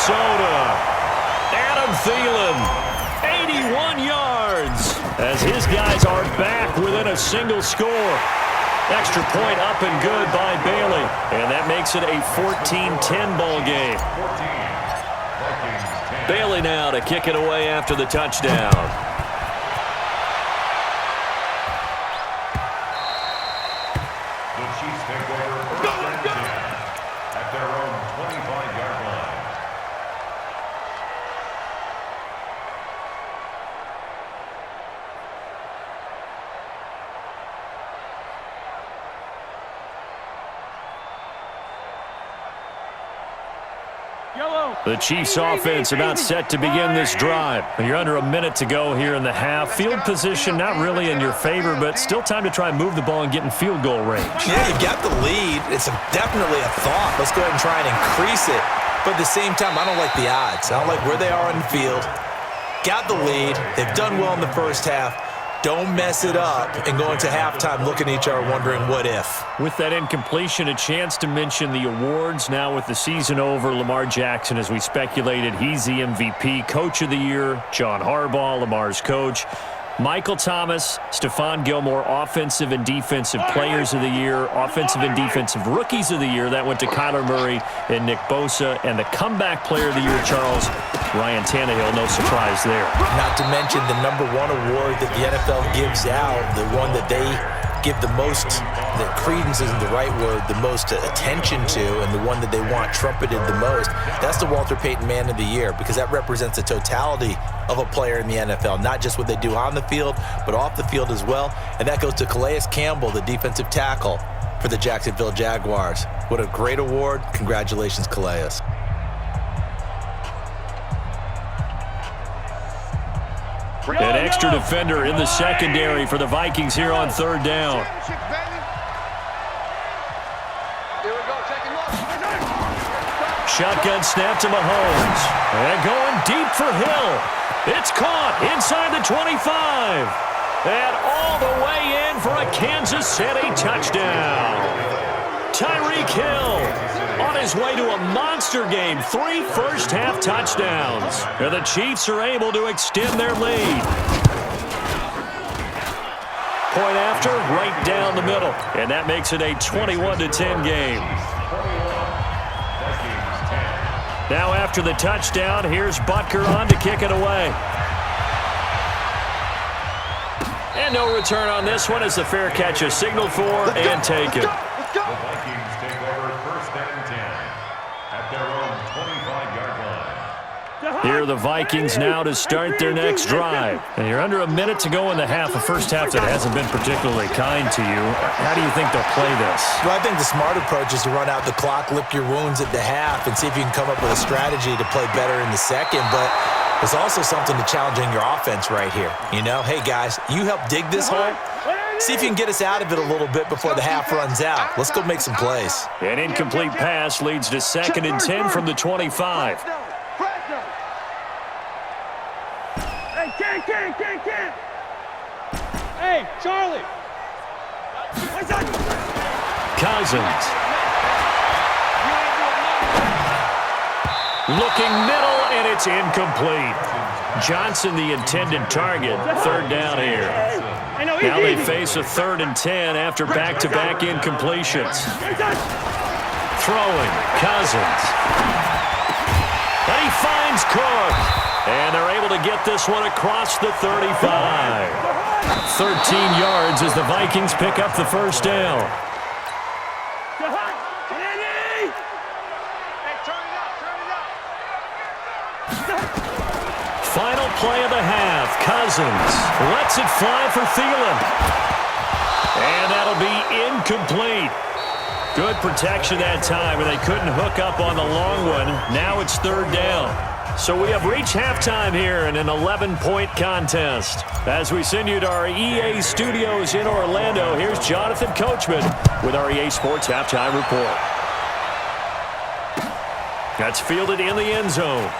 Minnesota. Adam Thielen, 81 yards, as his guys are back within a single score. Extra point up and good by Bailey, and that makes it a 14-10 ball game. Bailey now to kick it away after the touchdown. The Chiefs take over first and 10 at their own 25-yard line. The Chiefs offense about set to begin this drive. You're under a minute to go here in the half. Field position not really in your favor, but still time to try and move the ball and get in field goal range. Yeah, you've got the lead. It's definitely a thought. Let's go ahead and try and increase it. But at the same time, I don't like the odds. I don't like where they are on the field. Got the lead. They've done well in the first half. Don't mess it up and go into halftime looking at each other wondering what if. With that incompletion, a chance to mention the awards. Now with the season over, Lamar Jackson, as we speculated, he's the MVP, Coach of the Year. John Harbaugh, Lamar's coach. Michael Thomas, Stephon Gilmore, Offensive and Defensive Players of the Year, Offensive and Defensive Rookies of the Year. That went to Kyler Murray and Nick Bosa. And the Comeback Player of the Year, Charles, Ryan Tannehill, no surprise there. Not to mention the #1 award that the NFL gives out, the one that they give the most, that credence isn't the right word, the most attention to, and the one that they want trumpeted the most, that's the Walter Payton Man of the Year, because that represents the totality of a player in the NFL, not just what they do on the field, but off the field as well. And that goes to Calais Campbell, the defensive tackle for the Jacksonville Jaguars. What a great award. Congratulations, Calais. An extra defender in the secondary for the Vikings here on third down. Shotgun snap to Mahomes. And going deep for Hill. It's caught inside the 25. And all the way in for a Kansas City touchdown. Tyreek Hill on his way to a monster game. 3 first-half touchdowns. And the Chiefs are able to extend their lead. Point after, right down the middle. And that makes it a 21-10 game. Now after the touchdown, here's Butker on to kick it away. And no return on this one as the fair catch is signaled for and taken. The Vikings take over first and 10 at their own 25-yard line. Here are the Vikings now to start their next drive. And you're under a minute to go in the half, a first half that hasn't been particularly kind to you. How do you think they'll play this? Well, I think the smart approach is to run out the clock, lick your wounds at the half, and see if you can come up with a strategy to play better in the second. But there's also something to challenging your offense right here. You know, hey, guys, you help dig this hole. See if you can get us out of it a little bit before the half runs out. Let's go make some plays. An incomplete pass leads to 2nd and 10 from the 25. Hey, Charlie. Cousins. Looking middle, and it's incomplete. Johnson, the intended target. Third down here. Now they face a 3rd and 10 after back-to-back incompletions. Throwing, Cousins. And he finds Cook. And they're able to get this one across the 35. 13 yards as the Vikings pick up the first down. Final play of the half. Cousins lets it fly for Thielen. And that'll be incomplete. Good protection that time, and they couldn't hook up on the long one. Now it's 3rd down. So we have reached halftime here in an 11-point contest. As we send you to our EA studios in Orlando, here's Jonathan Coachman with our EA Sports Halftime Report. That's fielded in the end zone.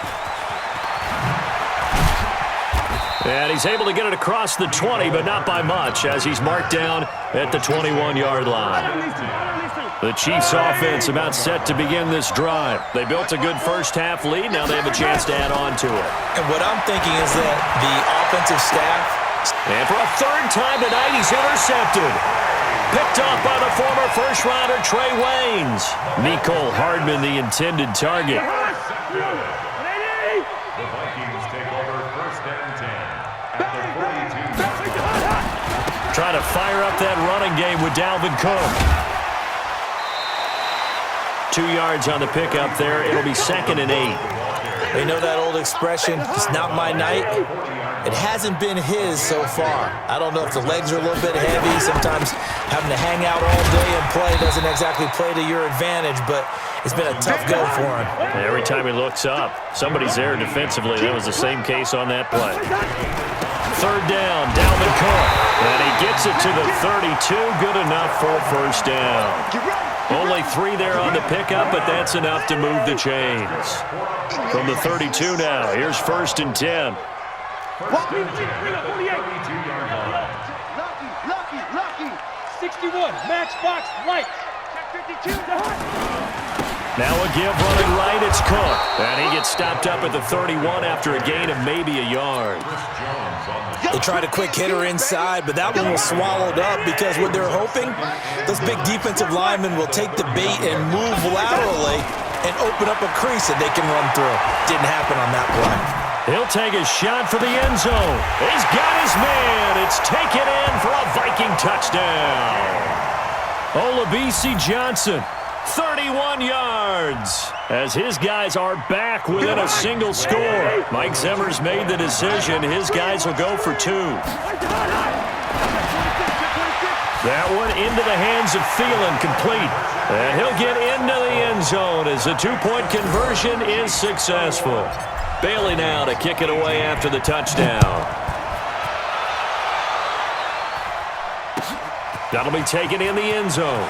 And he's able to get it across the 20, but not by much, as he's marked down at the 21-yard line. The Chiefs offense about set to begin this drive. They built a good first-half lead. Now they have a chance to add on to it. And what I'm thinking is that the offensive staff... And for a third time tonight, he's intercepted. Picked off by the former first-rounder Trey Waynes. Nicole Hardman, the intended target. The Vikings take over first and 10 at the 42. Trying to fire up that running game with Dalvin Cook. 2 yards on the pickup there. It'll be 2nd and 8. You know that old expression, it's not my night? It hasn't been his so far. I don't know if the legs are a little bit heavy. Sometimes having to hang out all day and play doesn't exactly play to your advantage, but it's been a tough go for him. Every time he looks up, somebody's there defensively. That was the same case on that play. Third down, Dalvin Cook. And he gets it to the 32. Good enough for a first down. Only 3 there on the pickup, but that's enough to move the chains. From the 32 now, here's 1st and 10. First and 10 at the 32-yard line. Lucky. 61, match box, right. Check 52, Now a give running right, it's Cook. And he gets stopped up at the 31 after a gain of maybe a yard. They tried a quick hitter inside, but that one was swallowed up because what they're hoping, those big defensive linemen will take the bait and move laterally and open up a crease that they can run through. Didn't happen on that play. He'll take a shot for the end zone. He's got his man. It's taken in for a Viking touchdown. Olabisi Johnson, 31 yards. As his guys are back within a single score. Mike Zimmer's made the decision. His guys will go for 2. That one into the hands of Thielen, complete. And he'll get into the end zone as the 2-point conversion is successful. Bailey now to kick it away after the touchdown. That'll be taken in the end zone.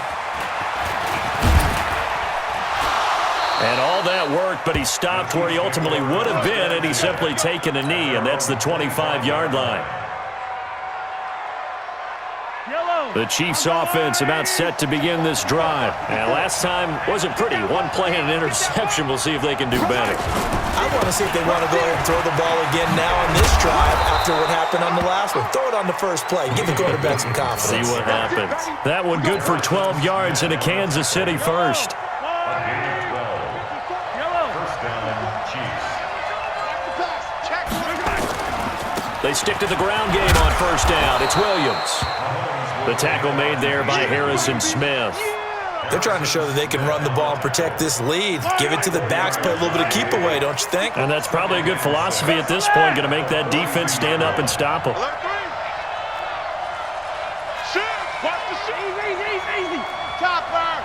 And all that work, but he stopped where he ultimately would have been, and he's simply taken a knee, and that's the 25-yard line. The Chiefs offense about set to begin this drive. And last time wasn't pretty. 1 play and an interception. We'll see if they can do better. I want to see if they want to go ahead and throw the ball again now on this drive after what happened on the last one. Throw it on the first play. Give the quarterback some confidence. See what happens. That one good for 12 yards into Kansas City first. First down, Chiefs. They stick to the ground game on first down. It's Williams. The tackle made there by Harrison Smith. They're trying to show that they can run the ball and protect this lead. Give it to the backs, play a little bit of keep away, don't you think? And that's probably a good philosophy at this point, going to make that defense stand up and stop them. Easy. Chopper.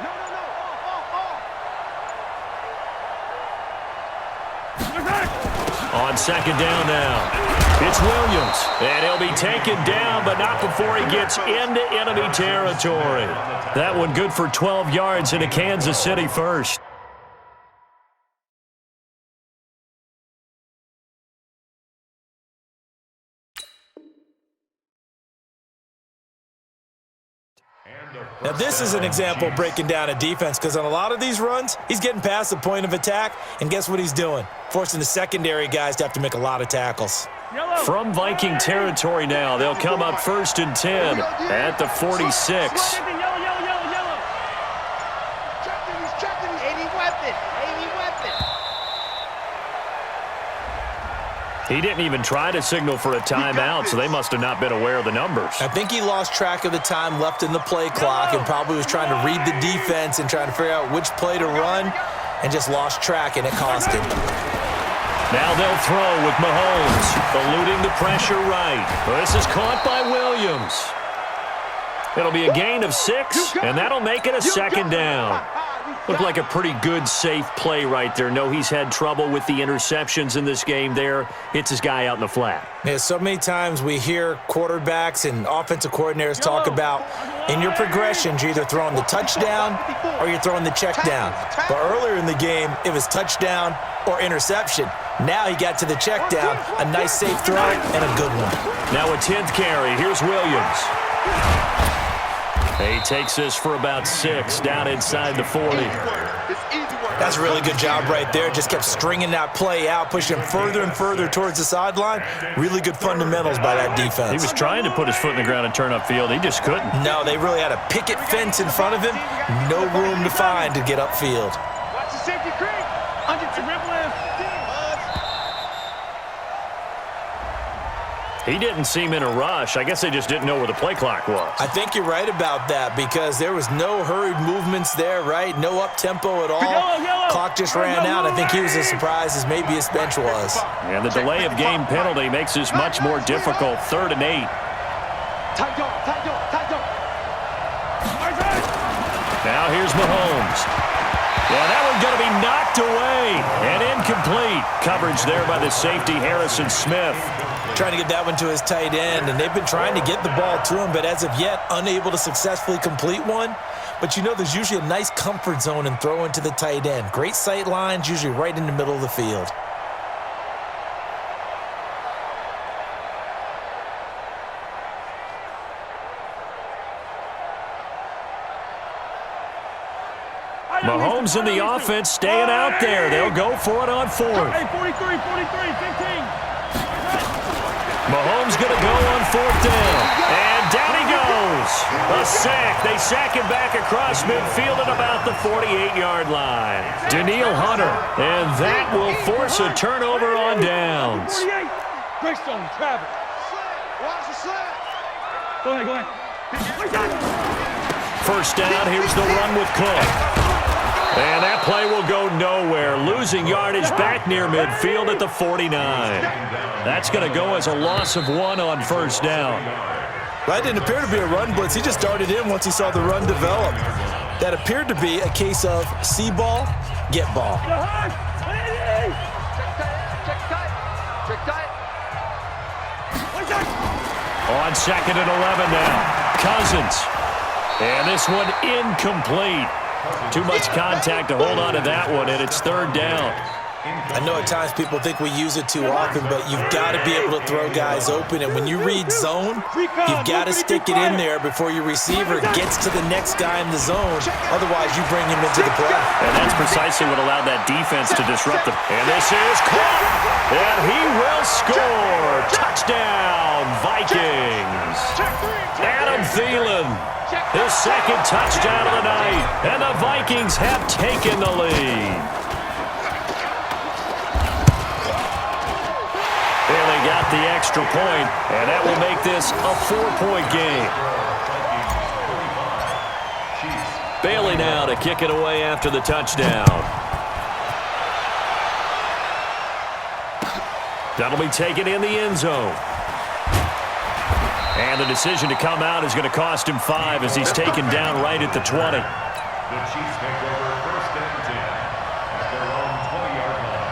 No. On second down now, it's Williams, and he'll be taken down, but not before he gets into enemy territory. That one good for 12 yards into Kansas City first. Now, this is an example of breaking down a defense because on a lot of these runs, he's getting past the point of attack, and guess what he's doing? Forcing the secondary guys to have to make a lot of tackles. From Viking territory now, they'll come up 1st and 10 at the 46. He didn't even try to signal for a timeout, so they must have not been aware of the numbers. I think he lost track of the time left in the play clock and probably was trying to read the defense and trying to figure out which play to run and just lost track, and it cost him. Now they'll throw with Mahomes, eluding the pressure right. This is caught by Williams. It'll be a gain of 6, and that'll make it a second down. Looked like a pretty good, safe play right there. No, he's had trouble with the interceptions in this game there. Hits his guy out in the flat. Yeah, so many times we hear quarterbacks and offensive coordinators talk about in your progressions, you're either throwing the touchdown or you're throwing the check down. But earlier in the game, it was touchdown or interception. Now he got to the check down, a nice safe throw, and a good one. Now a 10th carry. Here's Williams. He takes this for about 6 down inside the 40. That's a really good job right there. Just kept stringing that play out, pushing him further and further towards the sideline. Really good fundamentals by that defense. He was trying to put his foot in the ground and turn upfield. He just couldn't. No, they really had a picket fence in front of him. No room to find to get upfield. Watch the safety creep. Under to rim left. He didn't seem in a rush. I guess they just didn't know where the play clock was. I think you're right about that because there was no hurried movements there, right? No up-tempo at all. Clock just ran out. I think he was as surprised as maybe his bench was. And the delay of game penalty makes this much more difficult. 3rd and 8. Tight dog. Now here's Mahomes. Yeah, that one's going to be knocked away and incomplete. Coverage there by the safety, Harrison Smith. Trying to get that one to his tight end, and they've been trying to get the ball to him, but as of yet, unable to successfully complete one. But you know there's usually a nice comfort zone in throwing to the tight end. Great sight lines, usually right in the middle of the field. Mahomes in the offense staying out there. They'll go for it on 4th. Hey, 43, 15. Mahomes going to go on 4th down. And down he goes. A sack. They sack him back across midfield at about the 48-yard line. Daniil Hunter. And that will force a turnover on downs. 48. Greystone, Travis. Watch the slap. Go ahead. 1st down. Here's the run with Cook. And that play will go nowhere. Losing yardage back near midfield at the 49. That's going to go as a loss of 1 on 1st down. That didn't appear to be a run blitz. He just darted in once he saw the run develop. That appeared to be a case of see ball, get ball. On 2nd and 11 now. Cousins. And this one incomplete. Too much contact to hold on to that one, and it's 3rd down. I know at times people think we use it too often, but you've got to be able to throw guys open. And when you read zone, you've got to stick it in there before your receiver gets to the next guy in the zone. Otherwise, you bring him into the play. And that's precisely what allowed that defense to disrupt them. And this is caught. And he will score. Touchdown, Vikings. Adam Thielen. His 2nd touchdown of the night. And the Vikings have taken the lead. And they got the extra point, and that will make this a 4-point game. Bailey now to kick it away after the touchdown. That'll be taken in the end zone. And the decision to come out is going to cost him 5 as he's taken down right at the 20. The Chiefs take over 1st and 10 at their own 20-yard line.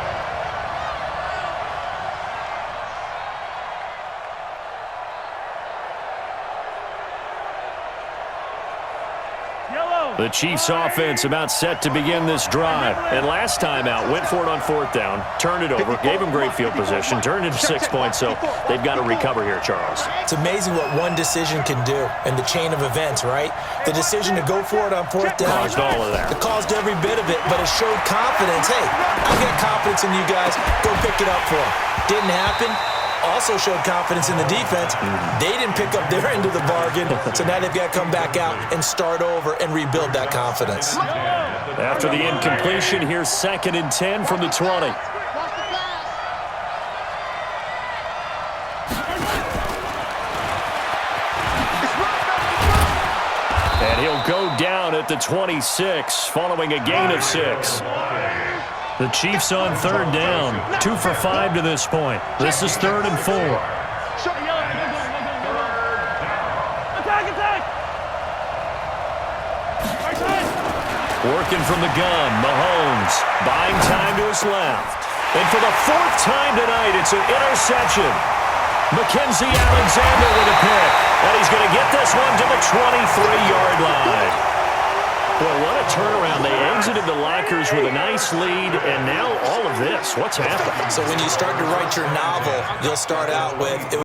The Chiefs offense about set to begin this drive. And last time out, went for it on 4th down, turned it over, gave him great field position, turned into 6 points, so they've got to recover here, Charles. It's amazing what one decision can do in the chain of events, right? The decision to go for it on 4th down. Caused all of that. It caused every bit of it, but it showed confidence. Hey, I've got confidence in you guys. Go pick it up for them. Didn't happen. Also showed confidence in the defense. They didn't pick up their end of the bargain, so now they've got to come back out and start over and rebuild that confidence. After the incompletion, here's 2nd and 10 from the 20. And he'll go down at the 26 following a gain of 6. The Chiefs on 3rd down, 2 for 5 to this point. This is 3rd and 4. Working from the gun, Mahomes buying time to his left. And for the fourth time tonight, it's an interception. Mackenzie Alexander with a pick. And he's going to get this one to the 23-yard line. Boy, what a turnaround. They exited the lockers with a nice lead, and now all of this. What's happened? So when you start to write your novel, you'll start out with...